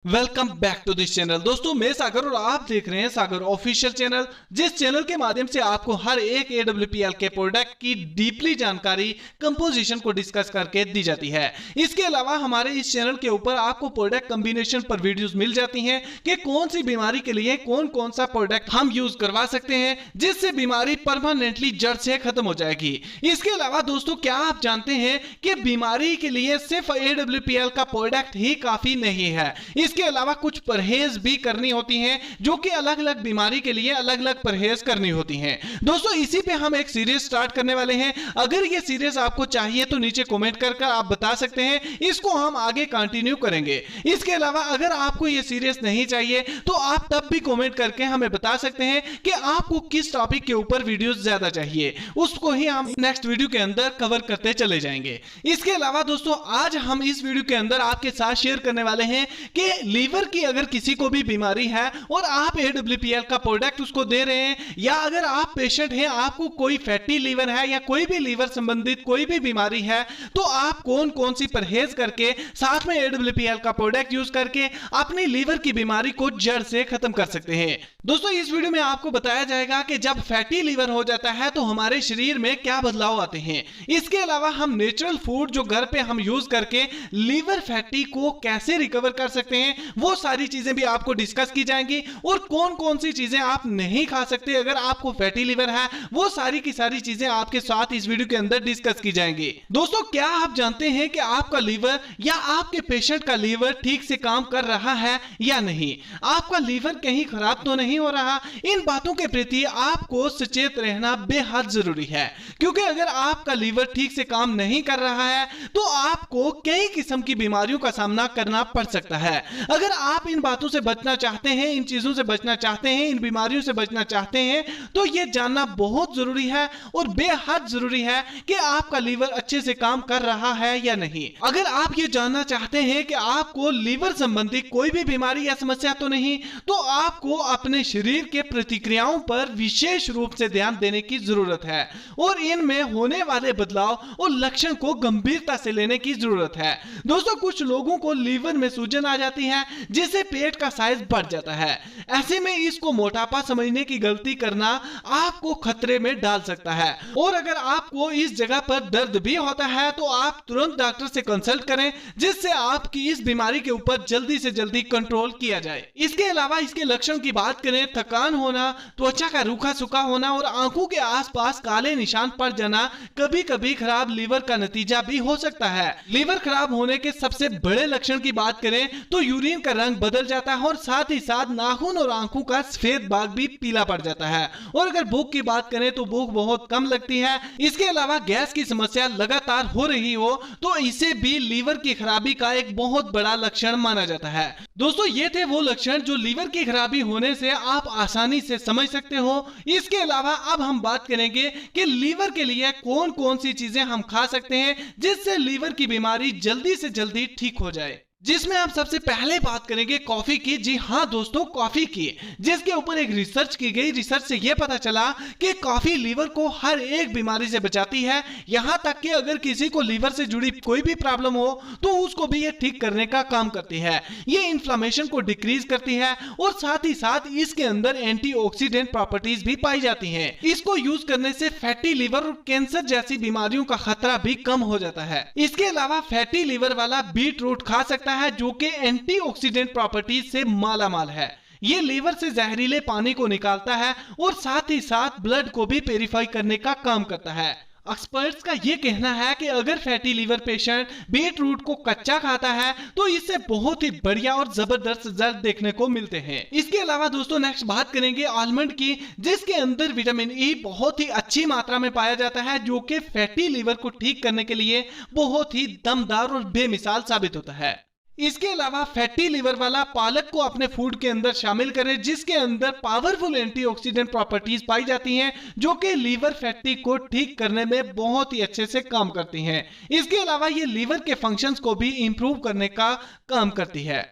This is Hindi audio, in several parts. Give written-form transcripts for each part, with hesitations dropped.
Welcome back to this channel. दोस्तों मैं सागर और आप देख रहे हैं सागर ऑफिशियल चैनल, जिस चैनल के माध्यम से आपको हर एक AWPL के प्रोडक्ट की डीपली जानकारी कंपोजिशन को डिस्कस करके दी जाती है। इसके अलावा हमारे इस चैनल के ऊपर आपको प्रोडक्ट कॉम्बिनेशन पर वीडियोस मिल जाती हैं कि कौन सी बीमारी के लिए कौन कौन सा प्रोडक्ट हम यूज करवा सकते हैं जिससे बीमारी परमानेंटली जड़ से खत्म हो जाएगी। इसके अलावा दोस्तों क्या आप जानते हैं कि बीमारी के लिए सिर्फ AWPL का प्रोडक्ट ही काफी नहीं है, इसके अलावा कुछ परहेज भी करनी होती हैं जो कि अलग अलग बीमारी के लिए अलग अलग परहेज करनी होती हैं। दोस्तों इसी पे हम एक सीरीज स्टार्ट करने वाले हैं। अगर ये सीरीज आपको चाहिए तो नीचे कमेंट कर आप बता सकते हैं, इसको हम आगे कंटिन्यू करेंगे। इसके अलावा अगर आपको ये सीरीज नहीं चाहिए तो आप तब भी कमेंट करके हमें बता सकते हैं कि आपको किस टॉपिक के ऊपर वीडियोस ज्यादा चाहिए, उसको ही हम नेक्स्ट वीडियो के अंदर कवर करते चले जाएंगे। इसके अलावा दोस्तों आज हम इस वीडियो के अंदर आपके साथ शेयर करने वाले हैं कि लीवर की अगर किसी को भी बीमारी है और आप AWPL का प्रोडक्ट उसको दे रहे हैं, या अगर आप पेशेंट हैं आपको कोई फैटी लीवर है या कोई भी लीवर संबंधित कोई भी बीमारी है, तो आप कौन कौन सी परहेज करके साथ में AWPL का प्रोडक्ट यूज करके अपनी लीवर की बीमारी को जड़ से खत्म कर सकते हैं। दोस्तों इस वीडियो में आपको बताया जाएगा कि जब फैटी लीवर हो जाता है तो हमारे शरीर में क्या बदलाव आते हैं। इसके अलावा हम नेचुरल फूड जो घर पे हम यूज करके लीवर फैटी को कैसे रिकवर कर सकते हैं वो सारी चीजें भी आपको डिस्कस की जाएंगी, और कौन कौन सी चीजें आप नहीं खा सकते अगर आपको फैटी लीवर है, वो सारी की सारी चीजें आपके साथ इस वीडियो के अंदर डिस्कस की जाएंगी। दोस्तों क्या आप जानते हैं कि आपका लीवर या आपके पेशेंट का लीवर ठीक से काम कर रहा है या नहीं, आपका लीवर कहीं खराब तो नहीं हो रहा। इन बातों के प्रति आपको सचेत रहना बेहद जरूरी है, क्योंकि अगर आपका लीवर ठीक से काम नहीं कर रहा है तो आपको कई किस्म की बीमारियों का सामना करना पड़ सकता है। अगर आप इन बातों से बचना चाहते हैं, इन चीजों से बचना चाहते हैं, इन बीमारियों से बचना चाहते हैं, तो यह जानना बहुत जरूरी है और बेहद जरूरी है कि आपका लीवर अच्छे से काम कर रहा है या नहीं। अगर आप ये जानना चाहते हैं कि आपको लीवर संबंधी कोई भी बीमारी या समस्या तो नहीं, तो आपको अपने शरीर के प्रतिक्रियाओं पर विशेष रूप से ध्यान देने की जरूरत है और इनमें होने वाले बदलाव और लक्षण को गंभीरता से लेने की जरूरत है। दोस्तों कुछ लोगों को लीवर में सूजन आ जाती है जिससे पेट का साइज बढ़ जाता है। ऐसे में इसको मोटापा समझने की गलती करना आपको खतरे में डाल सकता है, और अगर आपको इस जगह पर दर्द भी होता है तो आप तुरंत डॉक्टर से कंसल्ट करें जिससे आपकी इस बीमारी के ऊपर जल्दी से जल्दी कंट्रोल किया जाए। इसके अलावा इसके लक्षण की बात करें, थकान होना, त्वचा का रूखा सूखा होना और आंखों के आसपास काले निशान पड़ जाना कभी कभी खराब लीवर का नतीजा भी हो सकता है। लीवर खराब होने के सबसे बड़े लक्षण की बात करें तो यूरिन का रंग बदल जाता है और साथ ही साथ नाखून और आंखों का सफेद भाग भी पीला पड़ जाता है, और अगर भूख की बात करें तो भूख बहुत कम लगती है। इसके अलावा गैस की समस्या लगातार हो रही हो तो इसे भी लीवर की खराबी का एक बहुत बड़ा लक्षण माना जाता है। दोस्तों ये थे वो लक्षण जो लीवर की खराबी होने से आप आसानी से समझ सकते हो। इसके अलावा अब हम बात करेंगे कि लीवर के लिए कौन कौन सी चीजें हम खा सकते हैं जिससे लीवर की बीमारी जल्दी से जल्दी ठीक हो जाए, जिसमें आप सबसे पहले बात करेंगे कॉफी की। जी हाँ दोस्तों, कॉफी की, जिसके ऊपर एक रिसर्च की गई। रिसर्च से यह पता चला कि कॉफी लीवर को हर एक बीमारी से बचाती है, यहां तक कि अगर किसी को लीवर से जुड़ी कोई भी प्रॉब्लम हो तो उसको भी ये ठीक करने का काम करती है। ये इन्फ्लेमेशन को डिक्रीज करती है और साथ ही साथ इसके अंदर एंटीऑक्सीडेंट प्रॉपर्टीज भी पाई जाती हैं। इसको यूज करने से फैटी लीवर और कैंसर जैसी बीमारियों का खतरा भी कम हो जाता है। इसके अलावा फैटी लीवर वाला बीट रूट खा सकता है जो कि एंटीऑक्सीडेंट प्रॉपर्टीज से मालामाल है। ये लीवर से जहरीले पानी को निकालता है और साथ ही साथ ब्लड को भी प्यूरिफाई करने का काम करता है। एक्सपर्ट्स का यह कहना है कि अगर fatty liver patient beetroot को कच्चा खाता है तो इससे बहुत ही बढ़िया और जबरदस्त रिजल्ट देखने को मिलते हैं। इसके अलावा दोस्तों नेक्स्ट बात करेंगे आलमंड की, जिसके अंदर विटामिन ई बहुत ही अच्छी मात्रा में पाया जाता है जो कि फैटी लीवर को ठीक करने के लिए बहुत ही दमदार और बेमिसाल साबित होता है। इसके अलावा फैटी लीवर वाला पालक को अपने फूड के अंदर शामिल करें, जिसके अंदर पावरफुल एंटीऑक्सीडेंट प्रॉपर्टीज पाई जाती हैं जो कि लीवर फैटी को ठीक करने में बहुत ही अच्छे से काम करती हैं। इसके अलावा ये लीवर के फंक्शंस को भी इंप्रूव करने का काम करती है।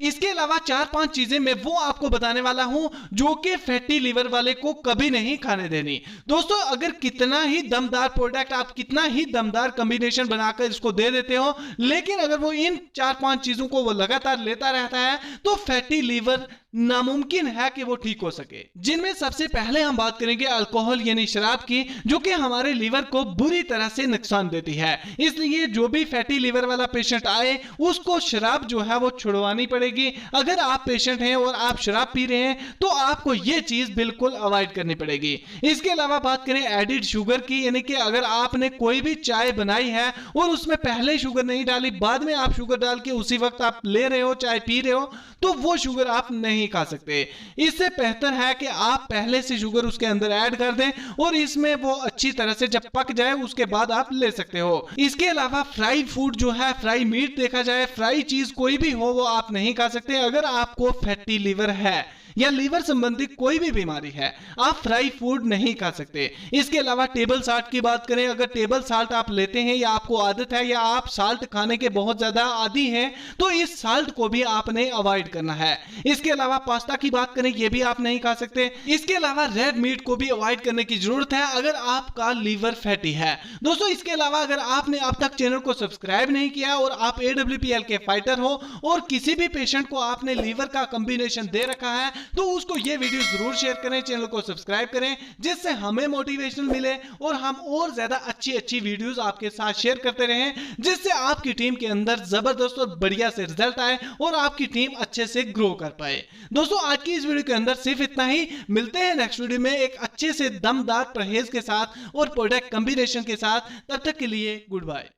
इसके अलावा 4-5 चीजें मैं वो आपको बताने वाला हूं जो कि फैटी लीवर वाले को कभी नहीं खाने देनी। दोस्तों अगर कितना ही दमदार प्रोडक्ट, आप कितना ही दमदार कॉम्बिनेशन बनाकर इसको दे देते हो, लेकिन अगर वो इन 4-5 चीजों को वो लगातार लेता रहता है तो फैटी लीवर नामुमकिन है कि वो ठीक हो सके। जिनमें सबसे पहले हम बात करेंगे अल्कोहल यानी शराब की, जो कि हमारे लीवर को बुरी तरह से नुकसान देती है। इसलिए जो भी फैटी लीवर वाला पेशेंट आए उसको शराब जो है वो छुड़वानी पड़ेगी। अगर आप पेशेंट हैं और आप शराब पी रहे हैं तो आपको ये चीज बिल्कुल अवॉइड करनी पड़ेगी। इसके अलावा बात करें एडिड शुगर की, यानी कि अगर आपने कोई भी चाय बनाई है और उसमें पहले शुगर नहीं डाली, बाद में आप शुगर डाल के उसी वक्त आप ले रहे हो, चाय पी रहे हो, तो वो शुगर आप नहीं खा सकते। इससे बेहतर है कि आप पहले से शुगर उसके अंदर ऐड कर दें और इसमें वो अच्छी तरह से जब पक जाए उसके बाद आप ले सकते हो। इसके अलावा फ्राई फूड जो है, फ्राई मीट देखा जाए, फ्राई चीज कोई भी हो वो आप नहीं खा सकते। अगर आपको फैटी लीवर है या लीवर संबंधी कोई भी बीमारी है, आप फ्राई फूड नहीं खा सकते। इसके अलावा टेबल साल्ट की बात करें, अगर टेबल साल्ट आप लेते हैं या आपको आदत है या आप साल्ट खाने के बहुत ज्यादा आदी हैं, तो इस साल्ट को भी आपने अवॉइड करना है। इसके अलावा पास्ता की बात करें, ये भी आप नहीं खा सकते। इसके अलावा रेड मीट को भी अवॉइड करने की जरूरत है अगर आपका लीवर फैटी है। दोस्तों इसके अलावा अगर आपने अब तक चैनल को सब्सक्राइब नहीं किया और आप AWPL के फाइटर हो और किसी भी पेशेंट को आपने लीवर का कॉम्बिनेशन दे रखा है, तो उसको ये वीडियो जरूर शेयर करें, चैनल को सब्सक्राइब करें, जिससे हमें मोटिवेशन मिले और हम और ज्यादा अच्छी वीडियोस आपके साथ शेयर करते रहें, जिससे आपकी टीम के अंदर जबरदस्त और बढ़िया से रिजल्ट आए और आपकी टीम अच्छे से ग्रो कर पाए। दोस्तों आज की इस वीडियो के अंदर सिर्फ इतना ही। मिलते हैं नेक्स्ट वीडियो में एक अच्छे से दमदार परहेज के साथ और प्रोडक्ट कॉम्बिनेशन के साथ। तब तक के लिए गुड बाय।